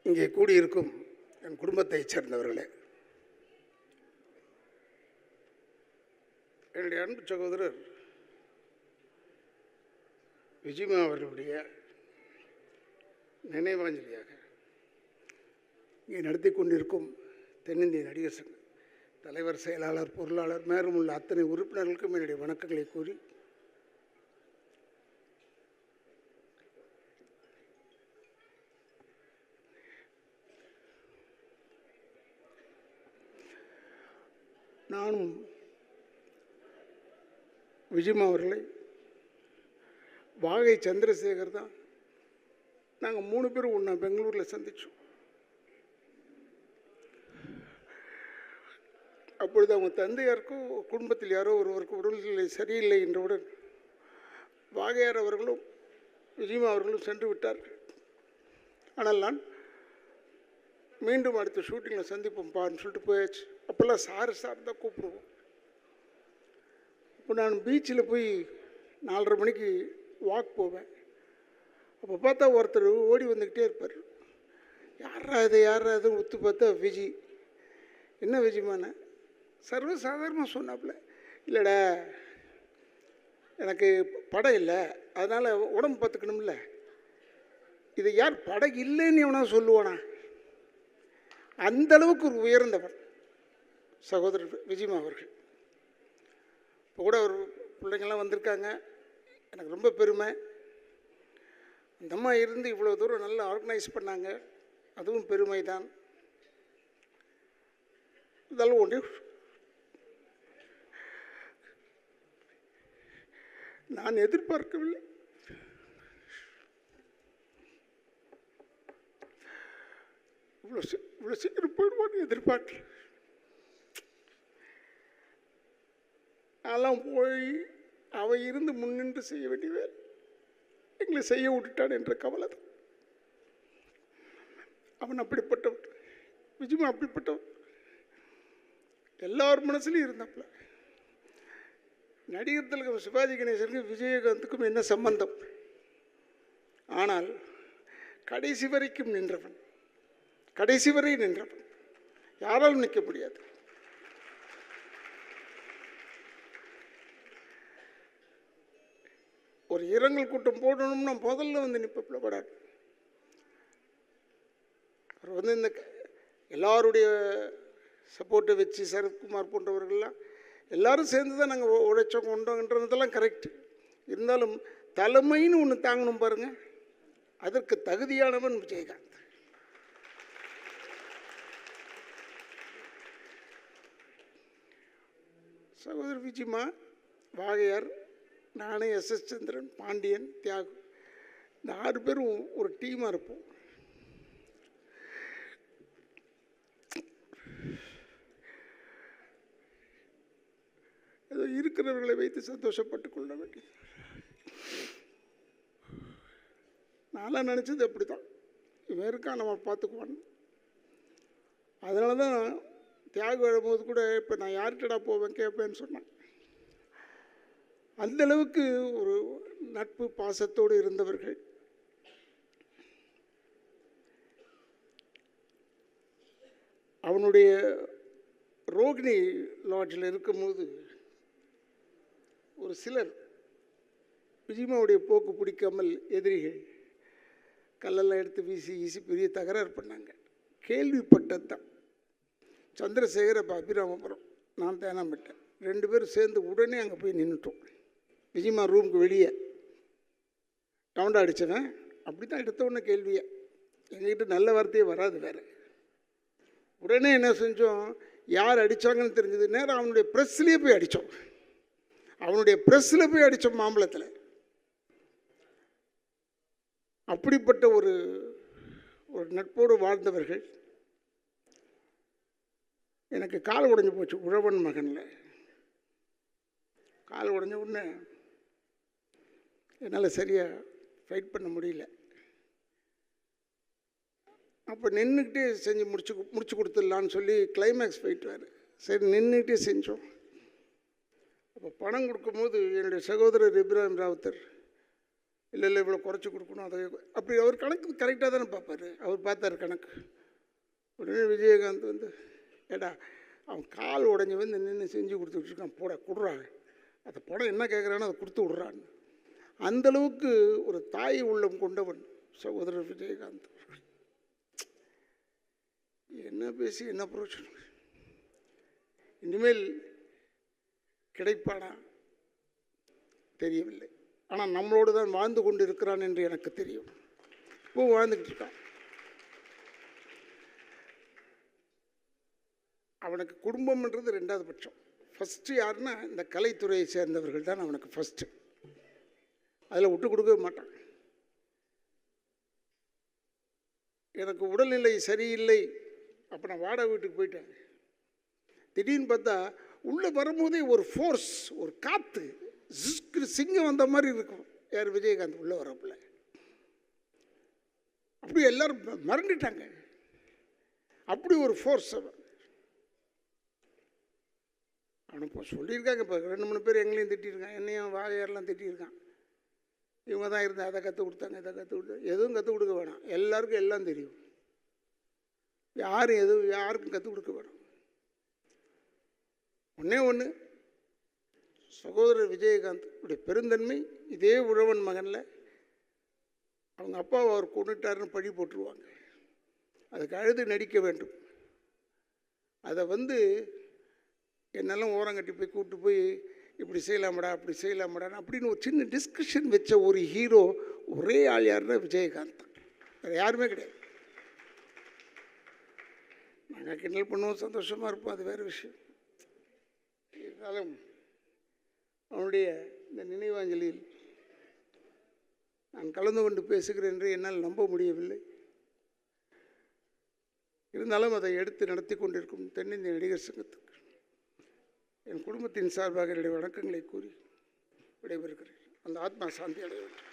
இங்கே கூடியிருக்கும் என் குடும்பத்தைச் சேர்ந்தவர்களே, என்னுடைய அன்பு சகோதரர் விஜிமா அவர்களுடைய நினைவாஞ்சலியாக இங்கே நடத்தி கொண்டிருக்கும் தென்னிந்திய நடிகர் சங்க தலைவர், செயலாளர், பொருளாளர் மேலும் உள்ள அத்தனை உறுப்பினர்களுக்கும் என்னுடைய வணக்கங்களை கூறி, நானும் விஜிமா அவர்களை வாகை சந்திரசேகர் தான் நாங்கள் 3 பேரும் ஒன்றா பெங்களூரில் சந்தித்தோம். அப்பொழுது அவங்க தந்தையாருக்கும் குடும்பத்தில் யாரோ ஒருவருக்கு உடல்நிலை சரியில்லை என்றவுடன் வாகையார் அவர்களும் விஜிமா அவர்களும் சென்று விட்டார்கள். ஆனால் நான் மீண்டும் அடுத்த ஷூட்டிங்கில் சந்திப்போம் பான்னு சொல்லிட்டு போயாச்சு. அப்போல்லாம் சார் தான் கூப்பிடுவோம். இப்போ நான் பீச்சில் போய் 4:30 மணிக்கு வாக் போவேன். அப்போ பார்த்தா ஒருத்தர் ஓடி வந்துக்கிட்டே இருப்பார். யாரா இதுன்னு ஒத்து பார்த்தா விஜி. என்ன விஜிமான சர்வசாதாரணமாக சொன்னாப்புல, இல்லைடா எனக்கு படம் இல்லை, அதனால் உடம்பு பார்த்துக்கணும்ல. இது யார் படம் இல்லைன்னு எவனா சொல்லுவானா? அந்தளவுக்கு ஒரு உயர்ந்தவர் சகோதரர் விஜிமா அவர்கள். இப்போ கூட ஒரு பிள்ளைங்கள்லாம் வந்திருக்காங்க, எனக்கு ரொம்ப பெருமை. அந்த அம்மா இருந்து இவ்வளோ தூரம் நல்லா ஆர்கனைஸ் பண்ணாங்க, அதுவும் பெருமை தான். இதெல்லாம் ஒன்று நான் எதிர்பார்க்கவில்லை. இவ்வளோ சீக்கிரம் போயிடுவான்னு எதிர்பார்க்கல. அதெல்லாம் போய் அவ இருந்து முன்னின்று செய்ய வேண்டிய வேலை எங்களை செய்ய விட்டுட்டான் என்ற கவலை தான். அவன் அப்படிப்பட்டவன், விஜிமா அப்படிப்பட்டவன். எல்லார் மனசுலையும் இருந்தாப்புல. நடிகர் திலகம் சிவாஜி கணேசனுக்கும் விஜயகாந்துக்கும் என்ன சம்பந்தம்? ஆனால் கடைசி வரைக்கும் நின்றவன், கடைசி வரை நின்றவன். யாராலும் நிற்க முடியாது. ஒரு இரங்கல் கூட்டம் போடணும்னா முதல்ல வந்து நிற்ப படாது. அவர் வந்து இந்த எல்லாருடைய சப்போர்ட்டை வச்சு சரத்குமார் போன்றவர்கள்லாம் எல்லாரும் சேர்ந்து தான் நாங்கள் உழைச்சோம் கொண்டோன்றதெல்லாம் கரெக்டு. இருந்தாலும் தலைமைன்னு ஒன்று தாங்கணும் பாருங்க, அதற்கு தகுதியானவன் விஜயகாந்த். சகோதரர் விஜிமா, வாகையார், நானே, எஸ்.எஸ். சந்திரன், பாண்டியன், தியாகு, இந்த 6 பேரும் ஒரு டீமாக இருப்போம். ஏதோ இருக்கிறவர்களை வைத்து சந்தோஷப்பட்டு கொள்ள வேண்டிய. நான்லாம் நினச்சது அப்படி தான், இவன் இருக்கா நம்ம பார்த்துக்குவான். அதனால தான் தியாகு எழும்போது கூட இப்போ நான் யார்கிட்டடா போவேன் கேட்பேன்னு சொன்னேன். அந்தளவுக்கு ஒரு நட்பு பாசத்தோடு இருந்தவர்கள். அவனுடைய ரோகிணி லாட்ஜில் இருக்கும்போது ஒரு சிலர் விஜிமாவுடைய போக்கு பிடிக்காமல் எதிரிகள் கல்லெல்லாம் எடுத்து வீசி பெரிய தகராறு பண்ணாங்க. கேள்விப்பட்டது தான். சந்திரசேகர், அப்போ அபிராமபுரம், நான் தேனாம்பேட்டேன், 2 பேரும் சேர்ந்து உடனே அங்கே போய் நின்றுட்டோம். விஜிமா ரூமுக்கு வெளியே ரவுண்டாக அடித்தவன் அப்படி தான் எடுத்த உடனே கேள்வியை. எங்ககிட்ட நல்ல வார்த்தையே வராது வேறு. உடனே என்ன செஞ்சோம், யார் அடித்தாங்கன்னு தெரிஞ்சது, நேரம் அவனுடைய ப்ரெஸ்லேயே போய் அடித்தோம். அவனுடைய ப்ரெஸ்ஸில் போய் அடித்தோம் மாம்பழத்தில். அப்படிப்பட்ட ஒரு நட்போடு வாழ்ந்தவர்கள். எனக்கு கால் உடைஞ்சு போச்சு உழவன் மகனில். கால் உடைஞ்ச உடனே என்னால் சரியாக ஃபைட் பண்ண முடியல. அப்போ நின்றுக்கிட்டே செஞ்சு முடிச்சு கொடுத்துடலான்னு சொல்லி கிளைமேக்ஸ் ஃபைட் வேறு. சரி நின்றுக்கிட்டே செஞ்சோம். அப்போ பணம் கொடுக்கும்போது என்னுடைய சகோதரர் இப்ராஹிம் ராவுத்தர் இல்லை இல்லை இவ்வளோ குறைச்சி கொடுக்கணும் அதை அப்படி அவர் கணக்கு கரெக்டாக தானே பார்ப்பார். அவர் பார்த்தார் கணக்கு. உடனே விஜயகாந்த் வந்து ஏடா அவன் கால் உடஞ்சி வந்து நின்று செஞ்சு கொடுத்துட்ருக்கான், போட கொடுறாங்க அந்த படம் என்ன கேட்குறான்னு அதை கொடுத்து விட்றான்னு. அந்தளவுக்கு ஒரு தாய் உள்ளம் கொண்டவன் சகோதரர் விஜயகாந்த். என்ன பேசி என்ன பிரயோஜனம்? இனிமேல் கிடைப்பானா தெரியவில்லை. ஆனால் நம்மளோடு தான் வாழ்ந்து கொண்டு இருக்கிறான் என்று எனக்கு தெரியும். இப்போ வாழ்ந்துக்கிட்டு இருக்கான். அவனுக்கு குடும்பம்ன்றது ரெண்டாவது பட்சம். ஃபஸ்ட்டு யாருன்னா இந்த கலைத்துறையை சேர்ந்தவர்கள் தான் அவனுக்கு ஃபஸ்ட்டு. அதில் விட்டு கொடுக்கவே மாட்டான். எனக்கு உடல்நிலை சரியில்லை, அப்போ நான் வாடகை வீட்டுக்கு போயிட்டேன். திடீர்னு பார்த்தா உள்ளே வரும்போதே ஒரு ஃபோர்ஸ், ஒரு காற்று, சிங்கம் வந்த மாதிரி இருக்கும். யார்? விஜயகாந்த் உள்ளே வரப்பில்ல. அப்படி எல்லாரும் மறந்துட்டாங்க. அப்படி ஒரு ஃபோர்ஸ் அவன். அவனை இப்போ சொல்லியிருக்காங்க. இப்போ 2-3 பேர் எங்களையும் திட்டிருக்கான், என்னையும் வாழையாரெலாம் திட்டியிருக்கான். இவங்க தான் இருந்தால் அதை கற்றுக் கொடுத்தாங்க, இதை கற்றுக் கொடுத்தாங்க. எதுவும் கற்றுக் கொடுக்க வேணாம், எல்லாருக்கும் எல்லாம் தெரியும். யாருக்கும் கற்றுக் கொடுக்க வேணாம். ஒன்றே ஒன்று, சகோதரர் விஜயகாந்த் உடைய பெருந்தன்மை. இதே உழவன் மகனில் அவங்க அப்பாவை அவர் கொண்டுட்டாருன்னு பழி போட்டுருவாங்க. அதுக்கு அழுது நடிக்க வேண்டும். அதை வந்து என்னெல்லாம் ஓரங்கட்டி போய் கூப்பிட்டு போய் இப்படி செய்யலாமடா அப்படி செய்யலாமடான்னு அப்படின்னு ஒரு சின்ன டிஸ்கஷன் வச்ச ஒரு ஹீரோ ஒரே ஆள் யாருன்னா விஜயகாந்த் தான். வேறு யாருமே கிடையாது. நாங்கள் கிண்டல் பண்ணுவோம், சந்தோஷமாக இருப்போம், அது வேறு விஷயம். இருந்தாலும் அவனுடைய இந்த நினைவாஞ்சலியில் நான் கலந்து கொண்டு பேசுகிறேன் என்று என்னால் நம்ப முடியவில்லை. இருந்தாலும் அதை எடுத்து நடத்தி கொண்டிருக்கும் தென்னிந்திய நடிகர் சங்கத்துக்கு என் குடும்பத்தின் சார்பாக என்னுடைய வணக்கங்களை கூறி விடைபெறுகிறேன். அந்த ஆத்மா சாந்தி அடைய வேண்டும்.